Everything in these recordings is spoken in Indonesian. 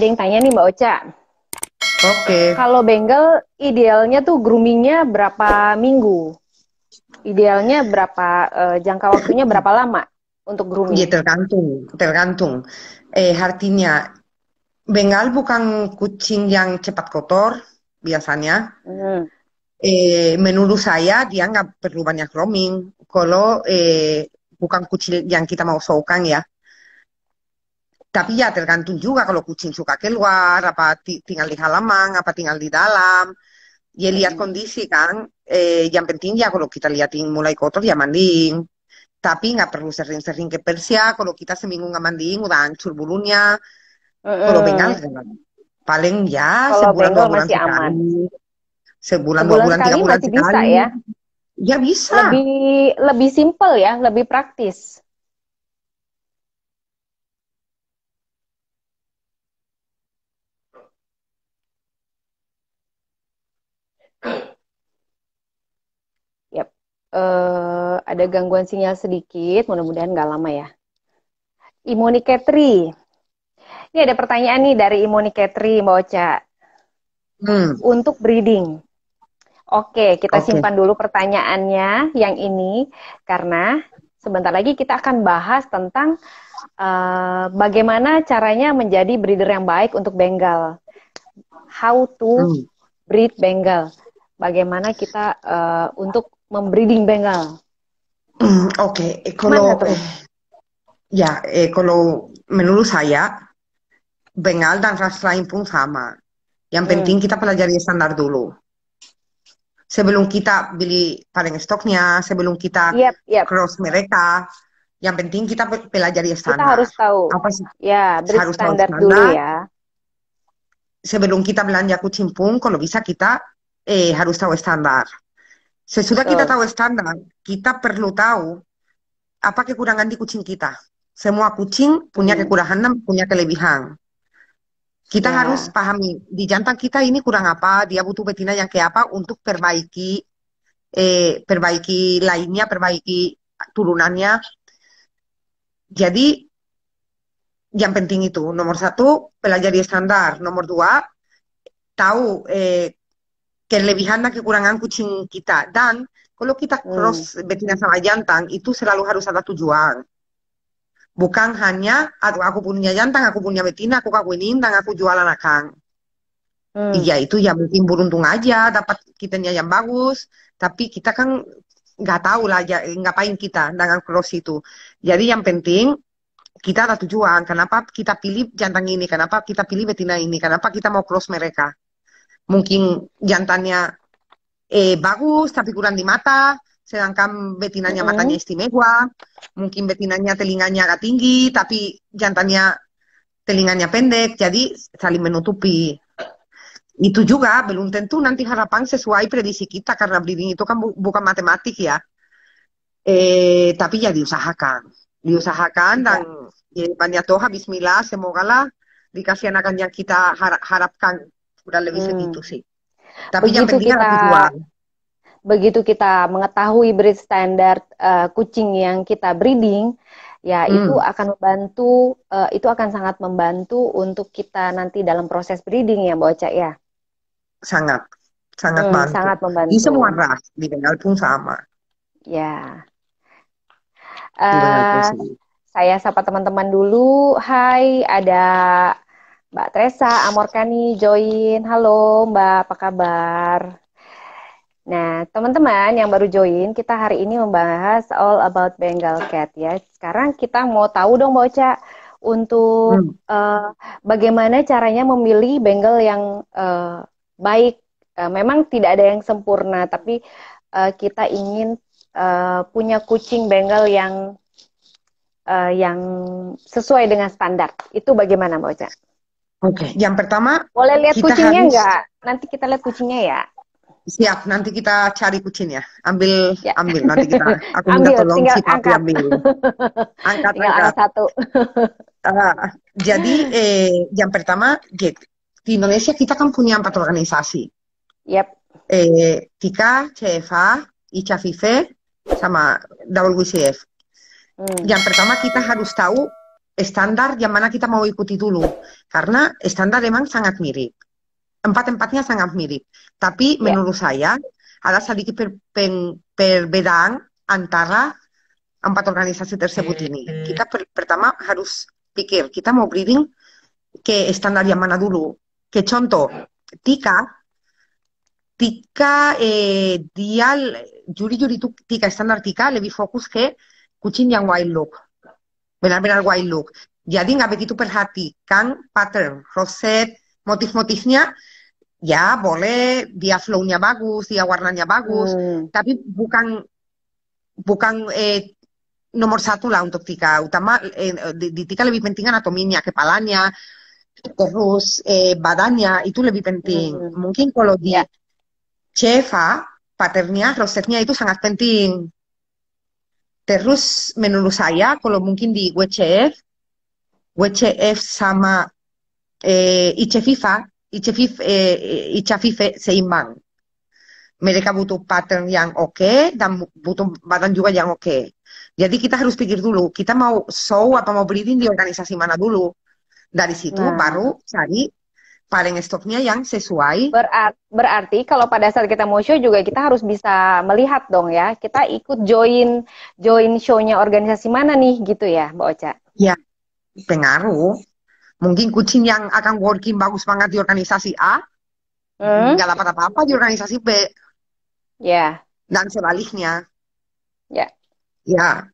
ada yang tanya nih Mbak Ocha. Oke, Kalau Bengal idealnya tuh groomingnya berapa minggu? Idealnya berapa jangka waktunya berapa lama untuk ya grooming? tergantung. Artinya, Bengal bukan kucing yang cepat kotor biasanya. Hmm. Menurut saya dia nggak perlu banyak grooming. Kalau bukan kucing yang kita mau saukan ya. Tapi ya tergantung juga kalau kucing suka keluar, apa tinggal di halaman, apa tinggal di dalam. Ya lihat Hmm. kondisi kan. Yang penting ya kalau kita liatin mulai kotor ya mandiin. Tapi nggak perlu sering-sering ke Persia. Kalau kita seminggu nggak mandiin, udah hancur bulunya. Kalau Bengal, Mm-mm. paling ya Kalau sebulan dua Bengal bulan masih sekali. aman. Sebulan dua Sebulan bulan tiga sekali bulan masih bisa sekali. ya. Ya bisa. Lebih lebih simpel ya, lebih praktis. Yap. Ada gangguan sinyal sedikit, mudah-mudahan nggak lama ya. Imuniketri. Ini ada pertanyaan nih dari Imuniketri, Mbak Ocha. Hmm, Untuk breeding. Oke, kita oke. simpan dulu pertanyaannya yang ini karena sebentar lagi kita akan bahas tentang bagaimana caranya menjadi breeder yang baik untuk Bengal. How to Hmm, breed Bengal. Bagaimana kita untuk membreeding Bengal. oke. Mana Kalau tuh? ya kalau menurut saya Bengal dan ras lain pun sama. Yang penting Hmm. kita pelajari standar dulu. Sebelum kita beli paling stoknya, sebelum kita Yap, yap. cross mereka, yang penting kita pelajari Kita standar. harus tahu. Apa sih? Ya, breed Harus tahu standar dulu standar. ya. Sebelum kita belanja kucing pun, kalau bisa kita harus tahu standar. Sesudah kita Betul. tahu standar, kita perlu tahu apa kekurangan di kucing kita. Semua kucing punya Hmm. kekurangan dan punya kelebihan. Kita harus Ya. pahami di jantan kita ini kurang apa, dia butuh betina yang kayak apa untuk perbaiki lainnya, perbaiki turunannya. Jadi yang penting itu nomor satu pelajari standar, nomor dua tahu kelebihan dan kekurangan kucing kita dan kalau kita cross Hmm. betina sama jantan itu selalu harus ada tujuan. Bukan hanya aduh aku punya jantan, aku punya betina, aku kawinin dan aku jualan akan. Hmm. Iya itu ya mungkin beruntung aja dapat kitanya yang bagus, tapi kita kan nggak tahu lah ya, ngapain kita dengan cross itu. Jadi yang penting kita ada tujuan. Kenapa kita pilih jantan ini? Kenapa kita pilih betina ini? Kenapa kita mau cross mereka? Mungkin jantannya bagus tapi kurang di mata, sedangkan betinanya matanya Mm-mm. istimewa. Mungkin betinanya telinganya agak tinggi, tapi jantannya telinganya pendek, jadi saling menutupi. Itu juga belum tentu nanti harapan sesuai prediksi kita karena breeding itu kan bukan matematik ya. Tapi ya diusahakan dan Ya. ya, banyak doa Bismillah semoga lah dikasih anak yang kita harapkan kurang lebih segitu Hmm. sih. Tapi yang Begitu penting kita ada tujuan. begitu kita mengetahui breed standar kucing yang kita breeding, ya itu Hmm, akan membantu, itu akan sangat membantu untuk kita nanti dalam proses breeding ya, Mbak Ocha ya. sangat sangat bantu. Sangat Di membantu. semua ras di Bengal pun sama Ya. di Bengal pun Eh, sama. saya sapa teman-teman dulu. Hai, ada Mbak Tresa, Amorkani join. Halo Mbak, apa kabar? Nah, teman-teman yang baru join, kita hari ini membahas all about Bengal Cat ya. Sekarang kita mau tahu dong Mbak Ocha, untuk Hmm, bagaimana caranya memilih Bengal yang baik. Memang tidak ada yang sempurna, tapi kita ingin punya kucing Bengal yang sesuai dengan standar. Itu bagaimana Mbak Ocha? oke. Yang pertama Boleh lihat kita kucingnya harus nggak? Nanti kita lihat kucingnya ya. siap. Nanti kita cari kucingnya. Ambil Ya, ambil. Nanti kita aku minta ambil, tolong tinggal si papi angkat. ambil. Angkat Tinggal angkat. angkat satu. Jadi yang pertama di Indonesia kita kan punya 4 organisasi. Yap. Tika, CFA, ICAFIFE, sama WWCF. Hmm. Yang pertama kita harus tahu standar yang mana kita mau ikuti dulu. Karena standar memang sangat mirip. Empat-empatnya sangat mirip. Tapi Ya. menurut saya ada sedikit perbedaan antara empat organisasi tersebut ini. Kita pertama harus pikir, kita mau breeding ke standar yang mana dulu. Ke contoh, Tika, dia, juri-juri itu Tika, standar Tika lebih fokus ke kucing yang wild look. Benar-benar wild look. Jadi nggak begitu perhatikan pattern, roset, motif-motifnya. Ya boleh, dia flow-nya bagus, dia warnanya bagus, Hmm. tapi bukan nomor satu lah untuk Tika. Utama di Tika lebih penting anatominya, kepalanya, terus badannya itu lebih penting. Hmm. Mungkin kalau di Ya. Cheva, patternnya, rosetnya itu sangat penting. Terus menurut saya kalau mungkin di WCF sama Ichafife seimbang. Mereka butuh pattern yang oke dan butuh badan juga yang oke. Jadi kita harus pikir dulu, kita mau show apa mau breeding di organisasi mana dulu. Dari situ Nah, baru cari paling stoknya yang sesuai. berarti kalau pada saat kita mau show juga kita harus bisa melihat dong ya. Kita ikut join join show-nya organisasi mana nih gitu ya, Mbak Ocha. Ya, pengaruh. Mungkin kucing yang akan working bagus banget di organisasi A, Hmm? nggak dapat apa-apa di organisasi B. Ya, Dan sebaliknya. ya. Ya,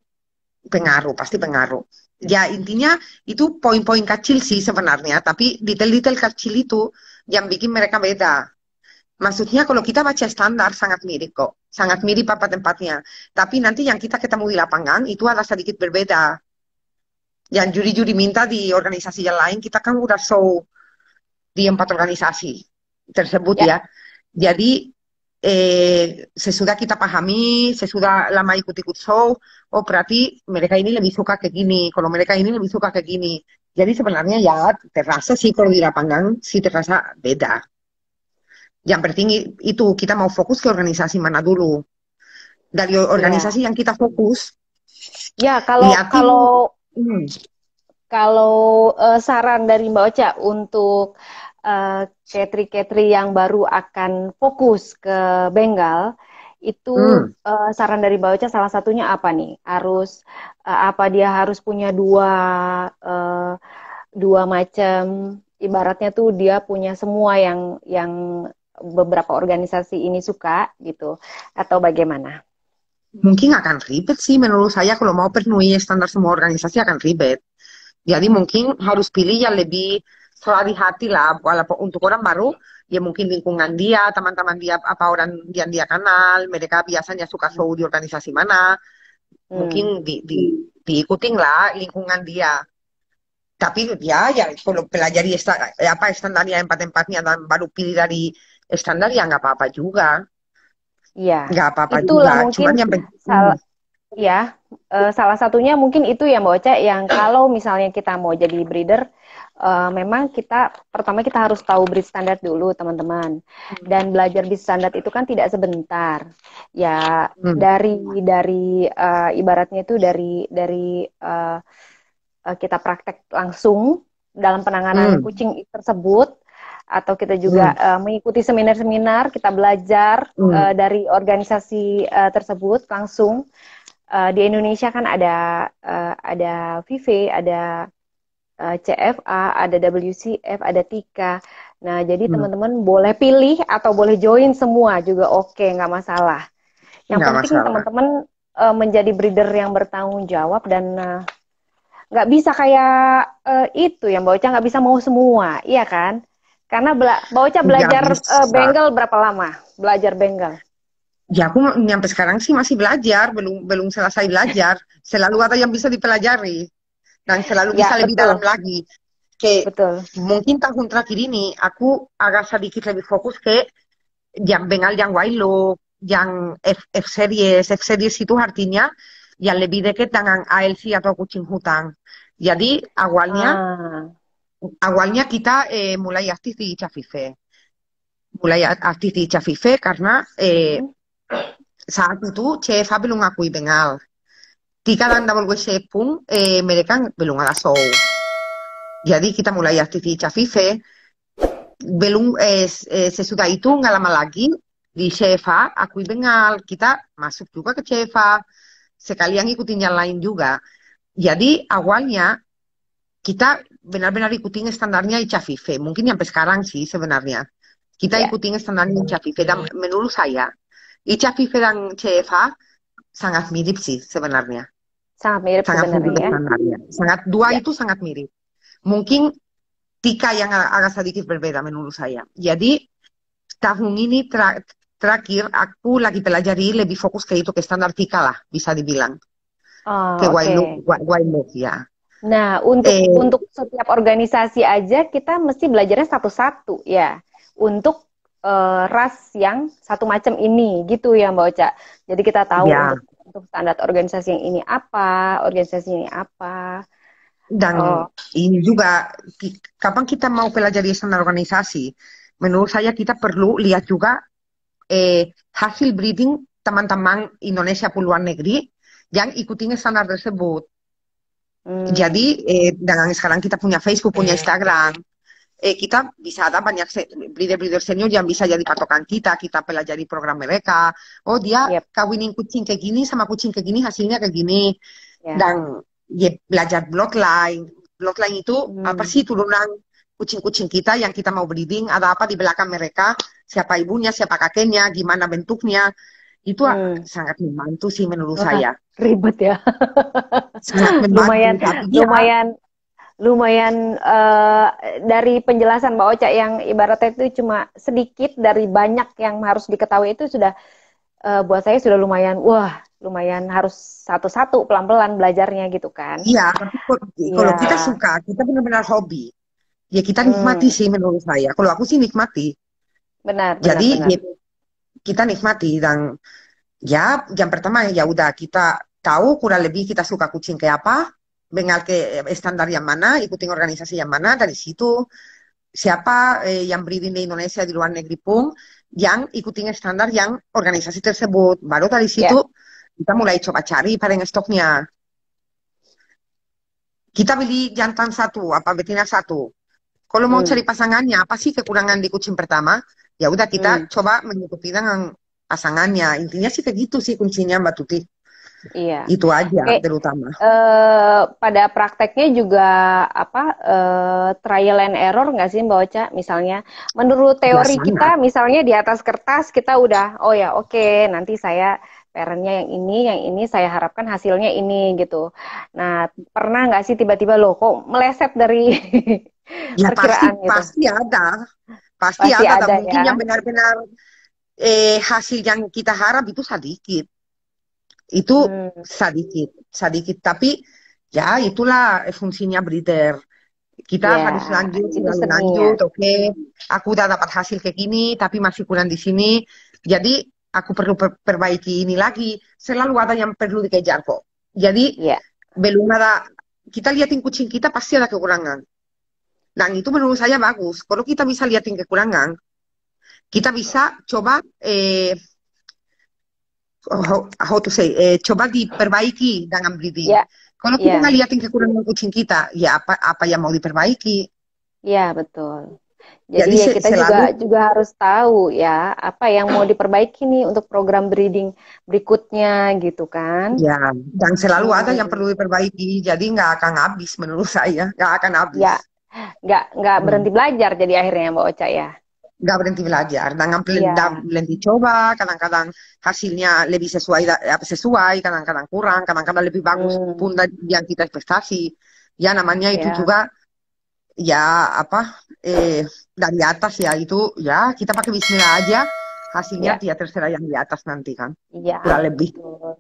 pengaruh, pasti pengaruh. Ya, intinya itu poin-poin kecil sih sebenarnya, tapi detail-detail kecil itu yang bikin mereka beda. Maksudnya kalau kita baca standar sangat mirip kok, sangat mirip apa tempatnya. Tapi nanti yang kita ketemu di lapangan itu ada sedikit berbeda. Yang juri-juri minta di organisasi yang lain, kita kan udah show di empat organisasi tersebut Ya. ya. Jadi sesudah kita pahami, sesudah lama ikut-ikut show, oh berarti mereka ini lebih suka ke gini, kalau mereka ini lebih suka ke gini. Jadi sebenarnya ya terasa sih kalau di lapangan sih terasa beda. Yang penting itu kita mau fokus ke organisasi mana dulu. Dari Ya. organisasi yang kita fokus, Ya, kalau liatin. kalau Hmm, kalau saran dari Mbak Ocha untuk Katri-Katri yang baru akan fokus ke Bengal, itu hmm, saran dari Mbak Ocha salah satunya apa nih? Apa dia harus punya eh, dua macam, ibaratnya tuh dia punya semua yang beberapa organisasi ini suka gitu, atau bagaimana? mungkin akan ribet sih menurut saya kalau mau penuhi standar semua organisasi akan ribet. Jadi mungkin harus pilih yang lebih sehari hati lah, walaupun untuk orang baru, ya mungkin lingkungan dia, teman-teman dia, apa orang yang dia kenal, mereka biasanya suka show di organisasi mana, Hmm. mungkin diikutin lah lingkungan dia. Tapi ya kalau pelajari apa standarnya empat-empatnya dan baru pilih dari standar ya nggak apa-apa juga, Iya, nggak apa-apa itulah juga. mungkin Cuman yang penting, ya, salah satunya mungkin itu ya Mbak Ocha yang kalau misalnya kita mau jadi breeder, memang pertama kita harus tahu breed standar dulu teman-teman. Dan belajar breed standar itu kan tidak sebentar. Ya hmm, ibaratnya itu uh, kita praktek langsung dalam penanganan hmm, kucing tersebut atau kita juga hmm, mengikuti seminar-seminar, kita belajar hmm, dari organisasi tersebut langsung. Di Indonesia kan ada VIVE, ada CFA, ada WCF, ada TIKA. Nah, jadi hmm, teman-teman boleh pilih atau boleh join semua juga oke, nggak masalah. Yang nggak penting masalah. teman-teman menjadi breeder yang bertanggung jawab dan nggak bisa kayak itu ya Mbak Ocha nggak bisa mau semua, iya kan? Karena Mbak Ocha Nggak belajar bisa. Bengal berapa lama? Belajar Bengal? Ya aku nyampe sekarang sih masih belajar, belum belum selesai belajar. Selalu ada yang bisa dipelajari dan selalu bisa Ya lebih dalam betul, lagi. Kayak betul. mungkin tahun terakhir ini aku agak sedikit lebih fokus ke yang Bengal yang Wailo, yang F series. F series itu artinya yang lebih dekat dengan ALC atau kucing hutan. Jadi Ah, awalnya kita mulai aktif di Cafife. Mulai aktif di Cafife karena hmm, saat itu CFA belum ngakui Bengal. Tika dan WC pun mereka belum ada show. Jadi kita mulai aktivitas Cafife. Belum sesudah itu nggak lama lagi di Cheva aku dengar kita masuk juga ke Cheva. Sekalian ikutin yang lain juga. Jadi awalnya kita benar-benar ikutin standarnya Cafife. Mungkin sampai sekarang sih sebenarnya. Kita Ya, ikutin standarnya Cafife dan menurut saya Cafife dan Cheva sangat mirip sih sebenarnya. sangat mirip Sangat sebenarnya mirip ya. standarnya. Sangat dua Ya, itu sangat mirip. Mungkin Tika yang agak sedikit berbeda menurut saya. Jadi tahun ini terakhir aku lagi pelajari lebih fokus ke itu ke standar Tika lah bisa dibilang ke oh, oke. Wild Look ya. Nah, untuk Eh, setiap organisasi aja kita mesti belajarnya satu-satu ya. Untuk ras yang satu macam ini gitu ya Mbak Ocha. Jadi kita tahu ya untuk standar organisasi yang ini apa, organisasi ini apa. dan Oh, ini juga kapan kita mau pelajari standar organisasi, menurut saya kita perlu lihat juga hasil breeding teman-teman Indonesia luar negeri yang ikutin standar tersebut. hmm, Jadi dengan sekarang kita punya Facebook, punya Instagram, kita bisa ada banyak breeder-breeder senior yang bisa jadi patokan kita pelajari program mereka. Oh dia yep, kawinin kucing kayak gini sama kucing kayak gini hasilnya kayak gini. ya. Dan ya, belajar bloodline. Bloodline itu apa Hmm, sih turunan kucing-kucing kita yang kita mau breeding, ada apa di belakang mereka, siapa ibunya, siapa kakeknya, gimana bentuknya. Itu hmm. sangat membantu sih menurut Wah, saya. ribet ya. Sangat membantu. Lumayan, Tapi ya, lumayan, lumayan dari penjelasan Mbak Ocha yang ibaratnya itu cuma sedikit dari banyak yang harus diketahui itu sudah buat saya sudah lumayan, wah, lumayan harus satu-satu pelan-pelan belajarnya gitu kan. iya, tapi Iya, kalau kita suka, kita benar-benar hobi. Ya kita nikmati hmm, sih menurut saya. Kalau aku sih nikmati. benar, benar, Jadi benar. ya, kita nikmati dan ya yang pertama ya udah kita tahu kurang lebih kita suka kucing kayak apa, bengal ke standar yang mana, ikutin organisasi yang mana, dari situ siapa yang breeding di Indonesia di luar negeri pun yang ikutin standar yang organisasi tersebut. Baru dari situ Ya, kita mulai coba cari pada stoknya. Kita beli jantan satu, apa betina satu. Kalau mau hmm, cari pasangannya, apa sih kekurangan di kucing pertama? Ya udah kita hmm, coba mengikuti dengan pasangannya. Intinya sih kayak gitu sih kuncinya Mbak Tuti. iya. Itu aja Oke, terutama. pada prakteknya juga apa trial and error nggak sih Mbak Ocha? Misalnya, menurut Ya teori kita, sangat. misalnya di atas kertas kita udah, oh ya oke, nanti saya parentnya yang ini saya harapkan hasilnya ini gitu. Nah, pernah nggak sih tiba-tiba loh kok meleset dari Ya pasti perkiraan gitu? pasti ada. Pasti Pasti ada dan ada mungkin ya. yang benar-benar hasil yang kita harap itu sedikit. Itu Hmm, sedikit, sedikit. Tapi ya itulah fungsinya breeder. Kita ya harus lanjut, itu selalu seninya. lanjut. Oke, aku udah dapat hasil kayak gini, tapi masih kurang di sini. Jadi aku perlu perbaiki ini lagi. Selalu ada yang perlu dikejar kok. Jadi Ya, belum ada. Kita liatin kucing kita pasti ada kekurangan. Dan itu menurut saya bagus. Kalau kita bisa liatin kekurangan, kita bisa coba how to say, coba diperbaiki dengan breeding. ya, Kalau kita nggak ya, liatin kekurangan kucing kita, ya apa yang mau diperbaiki. ya betul. Jadi Jadi ya kita juga selalu juga harus tahu ya apa yang mau diperbaiki nih untuk program breeding berikutnya gitu kan. ya, dan selalu ada yang Hmm, perlu diperbaiki. Jadi nggak akan habis menurut saya, nggak akan habis. ya nggak Hmm. berhenti belajar jadi akhirnya Mbak Ocha ya. Nggak berhenti belajar. Dan Iya, berhenti coba, kadang-kadang hasilnya lebih sesuai, sesuai, kadang-kadang kurang, kadang-kadang lebih bagus hmm, pun dari yang kita ekspektasi. Ya namanya itu ya, juga ya apa dari atas ya itu ya kita pakai Bismillah aja hasilnya ya, dia terserah yang di atas nanti kan iya kurang lebih betul.